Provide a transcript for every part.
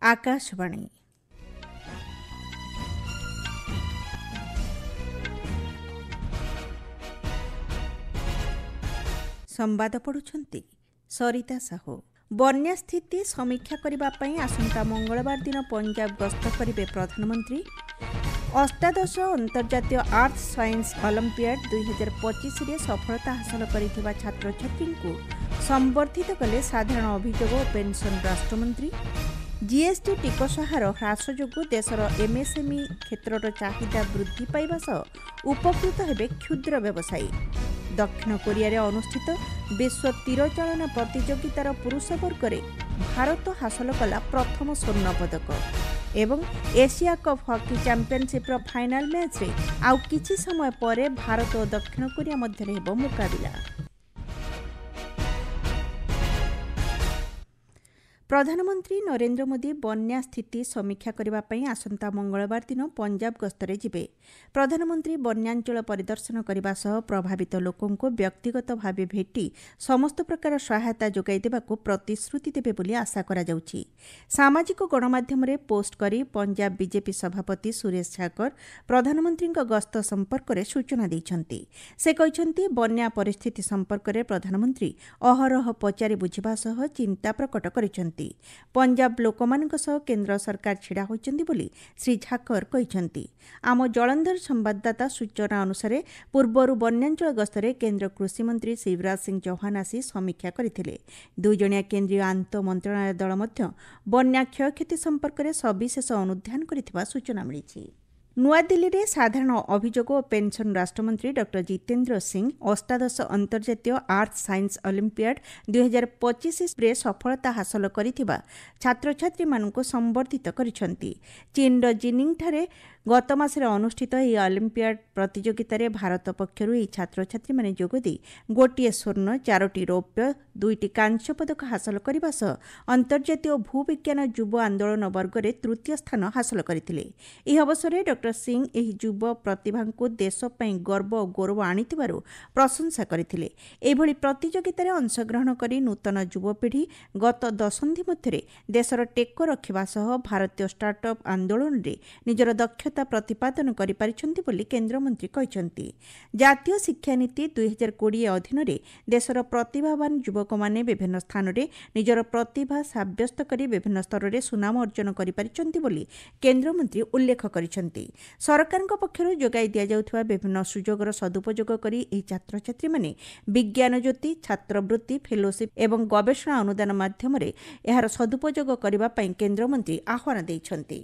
आकाशवाणी संवाद पढ़ुछंती सरिता साहू। बन्या स्थिति समीक्षा करने आसंता मंगलवार दिन पंजाब गस्त करेंगे प्रधानमंत्री। अष्टादश अंतर्जातीय आर्ट्स साइंस ओलंपियाड 2025 रे सफलता हासिल करिथिबा छात्र छात्री को संबर्धित कले साधारण अभियोग और पेंशन राष्ट्रमंत्री। जीएसटी टिकस हार ह्रास जोगु देशर एमएसएमई क्षेत्रर चाहिदा वृद्धि पाइबा सह उपकृत हेबे क्षुद्र व्यवसायी। दक्षिण कोरिया रे अनुष्ठित विश्व तीरचालन प्रतियोगितार पुरुष वर्ग में भारत हासिल कला प्रथम स्वर्ण पदक। एवं Asia cup hockey championship final match रे आउ किछि समय परे भारत और दक्षिण कोरिया मध्य हेबो मुकाबिला। प्रधानमंत्री नरेंद्र मोदी बन्या स्थिति समीक्षा करने आसंता मंगलवार दिन पंजाब गस्तरे जिबे। प्रधानमंत्री बन्यांचल परिदर्शन करने सह प्रभावित लोकों को व्यक्तिगत भाव भेटी समस्त प्रकार सहायता जोगाई देबाकू प्रतिश्रुति देबे बोली आशा करा जाउछि। सामाजिक गणमाध्यम रे पोस्ट करी पंजाब बीजेपी सभापति सुरेश झाकर प्रधानमंत्री गस्त संपर्क में सूचना दैछंती। से कहिसंती बन्या परिस्थिति संपर्क में प्रधानमंत्री अहरह पचारि बुझिबा सह चिंता प्रकट करिसंती। पंजाब लोकमानक सह केंद्र सरकार छिड़ा होइचंती बोली श्री झाकर कहिसंती। आम जलंधर संवाददाता सूचना अनुसार पूर्वरु बन्यांचल गस्तरे केंद्र कृषि मंत्री शिवराज सिंह चौहान आसी समीक्षा करथिले। दुईजणिया केंद्रीय आंत मंत्रणालय दल मध्य बन्या क्षयक्षति संपर्क में सविशेष अनुध्यान करथिबा सूचना मिलिछि। नुआदिल्ली रे साधारण अभियोग और पेंशन राष्ट्रमंत्री डॉ जितेंद्र सिंह अष्टादश अंतर्जातीय आर्ट्स साइंस ओलंपियाड 2025 रे सफलता हासिल करिथिबा छात्र छात्री मानक संबर्धित करिसंती। चीन जिनिंग ठारे गत मासरे अनुष्ठित यह ओलंपियाड प्रतियोगिता रे भारत पक्षरु यह छात्र छात्री माने जोगदी गोटिए स्वर्ण 4टी रौप्य 2टी कांस्य पदक हासिल करने सह अंतर्जातीय भूविज्ञान युव आंदोलन वर्ग में तृतीय स्थान हासिल करथिले। यह अवसर में डॉ सिंह एही युव प्रतिभा को देश पई गर्व और गौरव आनिथिबारु प्रशंसा करथिले। एभली प्रतियोगिता रे अंशग्रहण करी नूतन युवपीढ़ी गत दशंधि मध्य देशर टेक रखिबा सह भारतीय स्टार्टअप आंदोलन रे निजर दक्षता प्रतिपादन करि पारिछंती बोली केंद्रमंत्री कहिसंती। जातीय शिक्षा नीति 2020 अधीन रे देशर प्रतिभावान युवक माने विभिन्न स्थान रे निजर प्रतिभा साब्यस्त करी विभिन्न स्तर रे सुनाम अर्जन करि पारिछंती बोली केंद्रमंत्री उल्लेख करिछंती। सरकारक पक्षरु जोगाई दिया जाउथबा विभिन्न सुजोगर सदुपयोग करी एही छात्र छात्री माने विज्ञान ज्योति छात्रवृत्ति फेलोशिप एवं गवेषणा अनुदान माध्यम रे एहार सदुपयोग करिबा पई केंद्रमंत्री आह्वान दैछंती।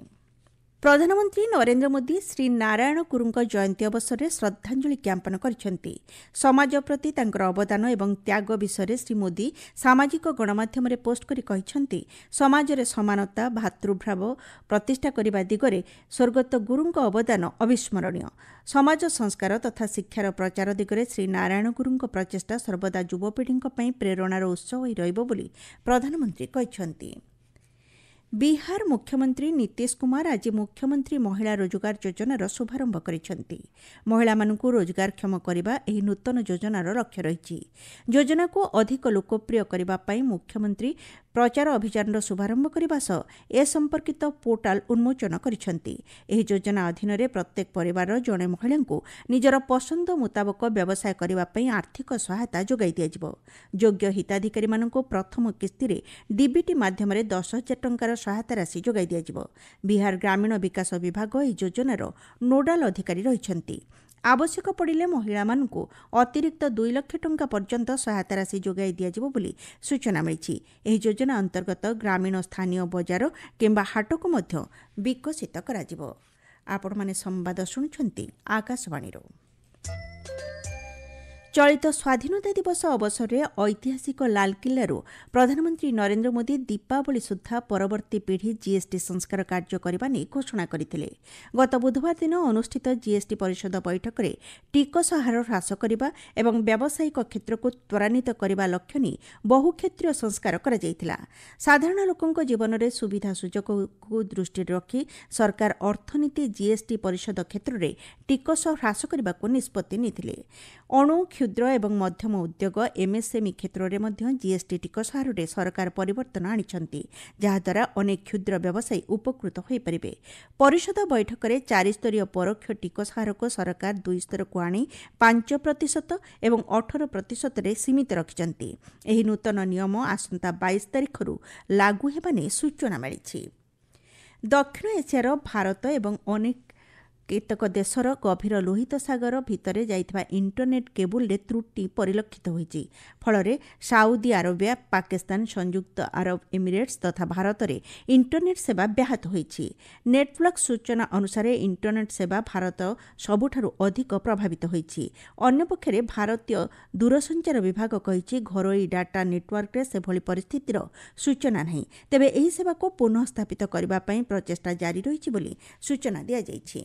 प्रधानमंत्री नरेंद्र मोदी श्री नारायण गुरुଙ୍କ जयंती अवसर में श्रद्धांजलि ज्ञापन करिसेंती। समाज प्रति तांकर अवदान एवं त्याग विषय श्री मोदी सामाजिक गणमाध्यम रे पोस्ट करी कहिसेंती समाज रे समानता भातृभाव प्रतिष्ठा करने दिगरे स्वर्गत गुरुଙ୍କ अवदान अविस्मरणीय। समाज संस्कार तथा शिक्षार प्रचार दिगरे श्री नारायण गुरुଙ୍କ प्रचेष्टा सर्वदा युवपीढ़ी प्रेरणार उत्स होई रहइबो बोली प्रधानमंत्री कहिसेंती। बिहार मुख्यमंत्री नीतीश कुमार आज मुख्यमंत्री महिला रोजगार योजनार शुभारंभ करिसेंती। महिला मानकु रोजगारक्षम करबा एही नूतन योजनार लक्ष्य रहिछि। योजना को अधिक लोकप्रिय करबा पई मुख्यमंत्री प्रचार अभियान शुभारंभ करबा सह ए संपर्कित पोर्टाल उन्मोचन करिसेंती। एही योजना अधीन रे प्रत्येक परिवार जणे महिला को निजर पसंद मुताबक व्यवसाय करबा पई आर्थिक सहायता जोगाई दिया जिवो। योग्य हिताधिकारी मानकु प्रथम किस्ती रे डीबीटी माध्यम रे 10,000 टंकार सहायता राशि जोगाई दिया जिवो। बिहार ग्रामीण विकास विभाग एही योजनार नोडाल अधिकारी रहिसेंती। आवश्यक पड़िले महिला मानकु अतिरिक्त 2 लाख टंका पर्यंत सहायता राशि जोगाई दिया जिवो बोली सूचना मिलिछि। एही योजना अंतर्गत ग्रामीण स्थानीय बजार किंबा हाट को मध्य विकसित करा जिवो। आपण माने संवाद सुनुछंती आकाशवाणी रो। चलित स्वाधीनता दिवस अवसर में ऐतिहासिक लालकिल्लारू प्रधानमंत्री नरेंद्र मोदी दीपावली सुधा परवर्ती पीढ़ी जीएसटी संस्कार कार्य करने नहीं घोषणा करते। गत बुधवार दिन अनुष्ठित जीएसटी परिषद बैठक में टिकस हार ह्रास करने और व्यावसायिक क्षेत्र को त्वरान्वित करने लक्ष्य नहीं बहु क्षेत्रीय संस्कार करा। साधारण लोकों जीवन में सुविधा सुजोग को दृष्टि रखी सरकार अर्थनीति जीएसटी परिषद क्षेत्र में टिकस ह्रास करने को निष्पत्ति नहीं। अणु କ୍ଷୁଦ୍ର ଏବଂ ମଧ୍ୟମ ଉଦ୍ୟୋଗ ଏମ୍ଏସ୍ଏମ୍ଇ କ୍ଷେତ୍ରରେ ମଧ୍ୟ ଜିଏସ୍ଟି ଟିକସ ହାରରେ ସରକାର ପରିବର୍ତ୍ତନ ଆଣିଛନ୍ତି, ଯାହାଦ୍ୱାରା ଅନେକ କ୍ଷୁଦ୍ର ବ୍ୟବସାୟୀ ଉପକୃତ ହୋଇପାରିବେ। ପରିଷଦ ବୈଠକରେ 4ସ୍ତରୀୟ ପରୋକ୍ଷ ଟିକସ ହାରକୁ ସରକାର 2 ସ୍ତରକୁ ଆଣି 5% ଏବଂ 18%ରେ ସୀମିତ ରଖିଛନ୍ତି। ଏହି ନୂତନ ନିୟମ ଆସନ୍ତା 22 ତାରିଖରୁ ଲାଗୁ ହେବା ନେଇ ସୂଚନା ମିଳିଛି। ଦକ୍ଷିଣ ଏସିଆର ଭାରତ ଏବଂ କେତେକ ଦେଶର ଗଭୀର ଲୋହିତ ସାଗର ଭିତରେ ଯାଇଥିବା ଇଣ୍ଟରନେଟ୍ କେବୁଲରେ ତ୍ରୁଟି ପରିଲକ୍ଷିତ ହୋଇଛି। ଫଳରେ ସାଉଦି ଆରବିଆ, ପାକିସ୍ତାନ, ସଂଯୁକ୍ତ ଆରବ ଏମିରେଟ୍ସ ତଥା ଭାରତରେ ଇଣ୍ଟରନେଟ୍ ସେବା ବ୍ୟାହତ ହୋଇଛି। ନେଟଫ୍ଲିକ୍ସ ସୂଚନା ଅନୁସାରେ ଇଣ୍ଟରନେଟ୍ ସେବା ଭାରତ ସବୁଠାରୁ ଅଧିକ ପ୍ରଭାବିତ ହୋଇଛି। ଅନ୍ୟପକ୍ଷରେ ଭାରତୀୟ ଦୂରସଞ୍ଚାର ବିଭାଗ କହିଛି, ଘରୋଇ ଡାଟା ନେଟୱାର୍କରେ ସେଭଳି ପରିସ୍ଥିତିର ସୂଚନା ନାହିଁ। ତେବେ ଏହି ସେବାକୁ ପୁନଃ ସ୍ଥାପିତ କରିବା ପାଇଁ ପ୍ରଚେଷ୍ଟା ଜାରି ରହିଛି ବୋଲି ସୂଚନା ଦିଆଯାଇଛି।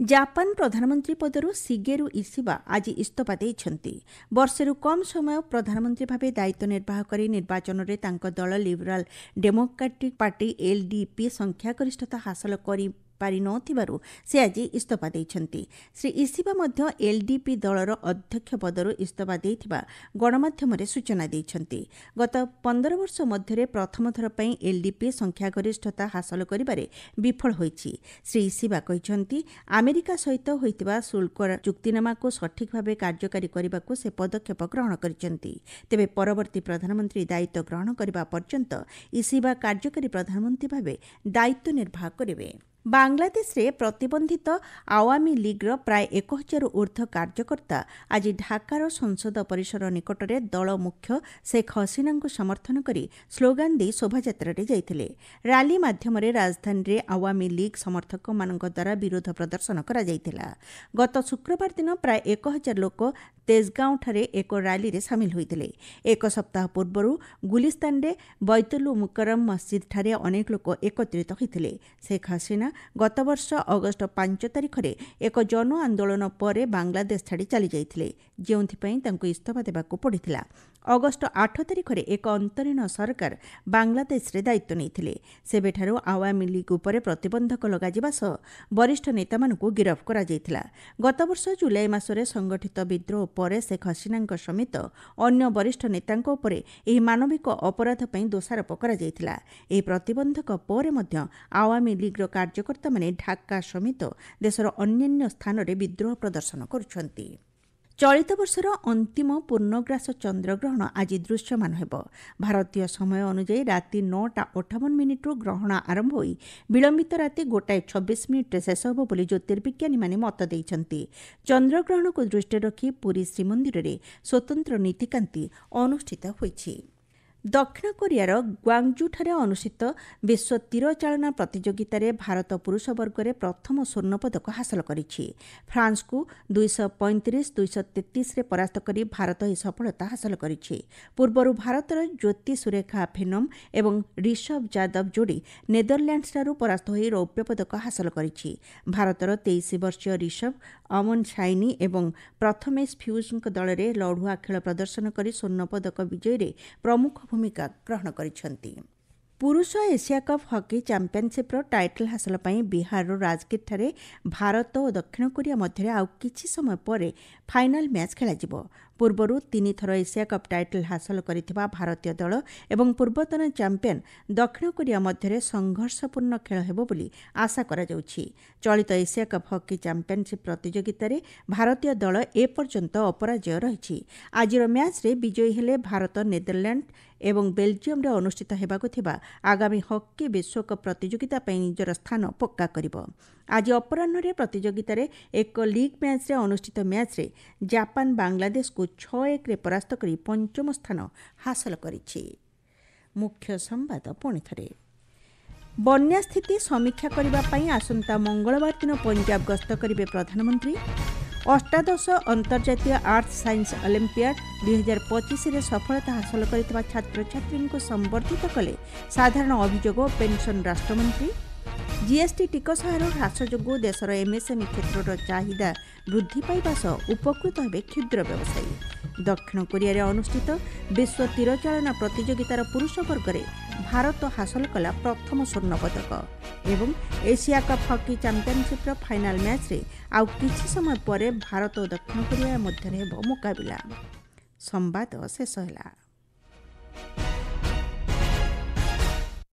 ଜାପାନ ପ୍ରଧାନମନ୍ତ୍ରୀ ପଦରୁ ଶିଗେରୁ ଇଶିବା ଆଜି ଇସ୍ତଫା ଦେଇଛନ୍ତି। ବର୍ଷେରୁ କମ୍ ସମୟ ପ୍ରଧାନମନ୍ତ୍ରୀ ଭାବେ ଦାୟିତ୍ୱ ନିର୍ବାହ କରି ନିର୍ବାଚନରେ ତାଙ୍କ ଦଳ ଲିବରାଲ ଡେମୋକ୍ରାଟିକ୍ ପାର୍ଟି ଏଲ୍ଡିପି ସଂଖ୍ୟାଗରିଷ୍ଠତା ହାସଲ କରିପାରିନଥିବାରୁ ସେ ଆଜି ଇସ୍ତଫା ଦେଇଛନ୍ତି। ଶ୍ରୀ ଇଶିବା ମଧ୍ୟ ଏଲ୍ଡିପି ଦଳର ଅଧ୍ୟକ୍ଷ ପଦରୁ ଇସ୍ତଫା ଦେଇଥିବା ଗଣମାଧ୍ୟମରେ ସୂଚନା ଦେଇଛନ୍ତି। ଗତ 15 ବର୍ଷ ମଧ୍ୟରେ ପ୍ରଥମ ଥର ପାଇଁ ଏଲ୍ଡିପି ସଂଖ୍ୟାଗରିଷ୍ଠତା ହାସଲ କରିବାରେ ବିଫଳ ହୋଇଛି। ଶ୍ରୀ ଇଶିବା କହିଛନ୍ତି, ଆମେରିକା ସହିତ ହୋଇଥିବା ଶୁଳ୍କ ଚୁକ୍ତିନାମାକୁ ସଠିକ୍ ଭାବେ କାର୍ଯ୍ୟକାରୀ କରିବାକୁ ସେ ପଦକ୍ଷେପ ଗ୍ରହଣ କରିଛନ୍ତି। ତେବେ ପରବର୍ତ୍ତୀ ପ୍ରଧାନମନ୍ତ୍ରୀ ଦାୟିତ୍ୱ ଗ୍ରହଣ କରିବା ପର୍ଯ୍ୟନ୍ତ ଇଶିବା କାର୍ଯ୍ୟକାରୀ ପ୍ରଧାନମନ୍ତ୍ରୀ ଭାବେ ଦାୟିତ୍ୱ ନିର୍ବାହ କରିବେ। ବାଂଲାଦେଶରେ ପ୍ରତିବନ୍ଧିତ ଆୱାମୀ ଲିଗ୍ର ପ୍ରାୟ 1000ରୁ ଊର୍ଦ୍ଧ୍ୱ କାର୍ଯ୍ୟକର୍ତ୍ତା ଆଜି ଢାକାର ସଂସଦ ପରିସର ନିକଟରେ ଦଳ ମୁଖ୍ୟ ଶେଖ୍ ହସିନାଙ୍କୁ ସମର୍ଥନ କରି ସ୍ଲୋଗାନ ଦେଇ ଶୋଭାଯାତ୍ରାରେ ଯାଇଥିଲେ। ରାଲି ମାଧ୍ୟମରେ ରାଜଧାନୀରେ ଆୱାମୀ ଲିଗ୍ ସମର୍ଥକମାନଙ୍କ ଦ୍ୱାରା ବିରୋଧ ପ୍ରଦର୍ଶନ କରାଯାଇଥିଲା। ଗତ ଶୁକ୍ରବାର ଦିନ ପ୍ରାୟ 1000 ଲୋକ ତେଜଗାଁଓଠାରେ ଏକ ରାଲିରେ ସାମିଲ ହୋଇଥିଲେ। ଏକ ସପ୍ତାହ ପୂର୍ବରୁ ଗୁଲିସ୍ତାନରେ ବୈତୁଲ ମୁକରମ ମସଜିଦଠାରେ ଅନେକ ଲୋକ ଏକତ୍ରିତ ହୋଇଥିଲେ। ଶେଖ୍ ହସିନା ଗତବର୍ଷ ଅଗଷ୍ଟ 5 ତାରିଖରେ ଏକ ଜନ ଆନ୍ଦୋଳନ ପରେ ବାଂଲାଦେଶ ଛାଡ଼ି ଚାଲିଯାଇଥିଲେ, ଯେଉଁଥିପାଇଁ ତାଙ୍କୁ ଇସ୍ତଫା ଦେବାକୁ ପଡ଼ିଥିଲା। ଅଗଷ୍ଟ 8 ତାରିଖରେ ଏକ ଅନ୍ତରୀଣ ସରକାର ବାଂଲାଦେଶରେ ଦାୟିତ୍ୱ ନେଇଥିଲେ। ସେବେଠାରୁ ଆୱାମୀ ଲିଗ୍ ଉପରେ ପ୍ରତିବନ୍ଧକ ଲଗାଯିବା ସହ ବରିଷ୍ଠ ନେତାମାନଙ୍କୁ ଗିରଫ କରାଯାଇଥିଲା। ଗତବର୍ଷ ଜୁଲାଇ ମାସରେ ସଂଗଠିତ ବିଦ୍ରୋହ ପରେ ଶେଖ୍ ହସିନାଙ୍କ ସମେତ ଅନ୍ୟ ବରିଷ୍ଠ ନେତାଙ୍କ ଉପରେ ଏହି ମାନବିକ ଅପରାଧ ପାଇଁ ଦୋଷାରୋପ କରାଯାଇଥିଲା। ଏହି ପ୍ରତିବନ୍ଧକ ପରେ ମଧ୍ୟ ଆୱାମୀ ଲିଗ୍ର କାର୍ଯ୍ୟକର୍ତ୍ତାମାନେ ଢାକା ସମେତ ଦେଶର ଅନ୍ୟାନ୍ୟ ସ୍ଥାନରେ ବିଦ୍ରୋହ ପ୍ରଦର୍ଶନ କରୁଛନ୍ତି। ଚଳିତ ବର୍ଷର ଅନ୍ତିମ ପୂର୍ଣ୍ଣଗ୍ରାସ ଚନ୍ଦ୍ରଗ୍ରହଣ ଆଜି ଦୃଶ୍ୟମାନ ହେବ। ଭାରତୀୟ ସମୟ ଅନୁଯାୟୀ ରାତି 9:58ରୁ ଗ୍ରହଣ ଆରମ୍ଭ ହୋଇ ବିଳମ୍ବିତ ରାତି 1:26ରେ ଶେଷ ହେବ ବୋଲି ଜ୍ୟୋତିର୍ବିଜ୍ଞାନୀମାନେ ମତ ଦେଇଛନ୍ତି। ଚନ୍ଦ୍ରଗ୍ରହଣକୁ ଦୃଷ୍ଟିରେ ରଖି ପୁରୀ ଶ୍ରୀମନ୍ଦିରରେ ସ୍ୱତନ୍ତ୍ର ନୀତିକାନ୍ତି ଅନୁଷ୍ଠିତ ହୋଇଛି। ଦକ୍ଷିଣ କୋରିଆର ଗ୍ୱାଙ୍ଗଜୁଠାରେ ଅନୁଷ୍ଠିତ ବିଶ୍ୱ ତୀର ଚାଳନା ପ୍ରତିଯୋଗିତାରେ ଭାରତ ପୁରୁଷ ବର୍ଗରେ ପ୍ରଥମ ସ୍ୱର୍ଣ୍ଣପଦକ ହାସଲ କରିଛି। ଫ୍ରାନ୍ସକୁ 235-233ରେ ପରାସ୍ତ କରି ଭାରତ ଏହି ସଫଳତା ହାସଲ କରିଛି। ପୂର୍ବରୁ ଭାରତର ଜ୍ୟୋତି ସୁରେଖା ଭେନମ୍ ଏବଂ ରିଷଭ ଯାଦବ ଯୋଡ଼ି ନେଦରଲ୍ୟାଣ୍ଡସଠାରୁ ପରାସ୍ତ ହୋଇ ରୌପ୍ୟ ପଦକ ହାସଲ କରିଛି। ଭାରତର 23 ବର୍ଷୀୟ ରିଷଭ, ଅମନ ସାଇନି ଏବଂ ପ୍ରଥମେଶ ଫ୍ୟୁଜ୍ଙ୍କ ଦଳରେ ଲଢ଼ୁଆ ଖେଳ ପ୍ରଦର୍ଶନ କରି ସ୍ୱର୍ଣ୍ଣପଦକ ବିଜୟରେ ପ୍ରମୁଖ ଭୂମିକା ଗ୍ରହଣ କରିଛନ୍ତି। ପୁରୁଷ ଏସିଆ କପ୍ ହକି ଚାମ୍ପିୟନସିପ୍ର ଟାଇଟଲ ହାସଲ ପାଇଁ ବିହାରର ରାଜଗିରଠାରେ ଭାରତ ଓ ଦକ୍ଷିଣ କୋରିଆ ମଧ୍ୟରେ ଆଉ କିଛି ସମୟ ପରେ ଫାଇନାଲ ମ୍ୟାଚ୍ ଖେଳାଯିବ। ପୂର୍ବରୁ 3 ଥର ଏସିଆ କପ୍ ଟାଇଟଲ ହାସଲ କରିଥିବା ଭାରତୀୟ ଦଳ ଏବଂ ପୂର୍ବତନ ଚାମ୍ପିୟନ ଦକ୍ଷିଣ କୋରିଆ ମଧ୍ୟରେ ସଂଘର୍ଷପୂର୍ଣ୍ଣ ଖେଳ ହେବ ବୋଲି ଆଶା କରାଯାଉଛି। ଚଳିତ ଏସିଆ କପ୍ ହକି ଚାମ୍ପିୟନସିପ୍ ପ୍ରତିଯୋଗିତାରେ ଭାରତୀୟ ଦଳ ଏପର୍ଯ୍ୟନ୍ତ ଅପରାଜୟ ରହିଛି। ଆଜିର ମ୍ୟାଚ୍ରେ ବିଜୟୀ ହେଲେ ଭାରତ ନେଦରଲ୍ୟାଣ୍ଡ ଏବଂ ବେଲଜିୟମରେ ଅନୁଷ୍ଠିତ ହେବାକୁ ଥିବା ଆଗାମୀ ହକି ବିଶ୍ୱକପ୍ ପ୍ରତିଯୋଗିତା ପାଇଁ ନିଜର ସ୍ଥାନ ପକ୍କା କରିବ। ଆଜି ଅପରାହ୍ନରେ ପ୍ରତିଯୋଗିତାରେ ଏକ ଲିଗ୍ ମ୍ୟାଚ୍ରେ ଅନୁଷ୍ଠିତ ମ୍ୟାଚ୍ରେ ଜାପାନ ବାଂଲାଦେଶକୁ 6-1ରେ ପରାସ୍ତ କରି ପଞ୍ଚମ ସ୍ଥାନ ହାସଲ କରିଛି। ମୁଖ୍ୟ ସମ୍ବାଦ ପୁଣିଥରେ। ବନ୍ୟା ସ୍ଥିତି ସମୀକ୍ଷା କରିବା ପାଇଁ ଆସନ୍ତା ମଙ୍ଗଳବାର ଦିନ ପଞ୍ଜାବ ଗସ୍ତ କରିବେ ପ୍ରଧାନମନ୍ତ୍ରୀ। ଅଷ୍ଟାଦଶ ଅନ୍ତର୍ଜାତୀୟ ଆର୍ଥସ୍ ସାଇନ୍ସ ଅଲିମ୍ପିଆଡ୍ 2025ରେ ସଫଳତା ହାସଲ କରିଥିବା ଛାତ୍ରଛାତ୍ରୀଙ୍କୁ ସମ୍ବର୍ଦ୍ଧିତ କଲେ ସାଧାରଣ ଅଭିଯୋଗ ଓ ପେନ୍ସନ୍ ରାଷ୍ଟ୍ରମନ୍ତ୍ରୀ। जीएसटी टिकस हार ह्रास जोगु देशर एमएसएमई क्षेत्रर चाहिदा वृद्धि पाइबा सह उपकृत हेबे क्षुद्र व्यवसायी। दक्षिण कोरिया अनुष्ठित विश्व तीरचालना प्रतियोगितार पुरुष वर्ग में भारत हासिल कला प्रथम स्वर्ण पदक एवं Asia cup hockey championship final match रे आउ किछि समय पर भारत और दक्षिण कोरिया मध्य मुकाबिला। संवाद शेष है।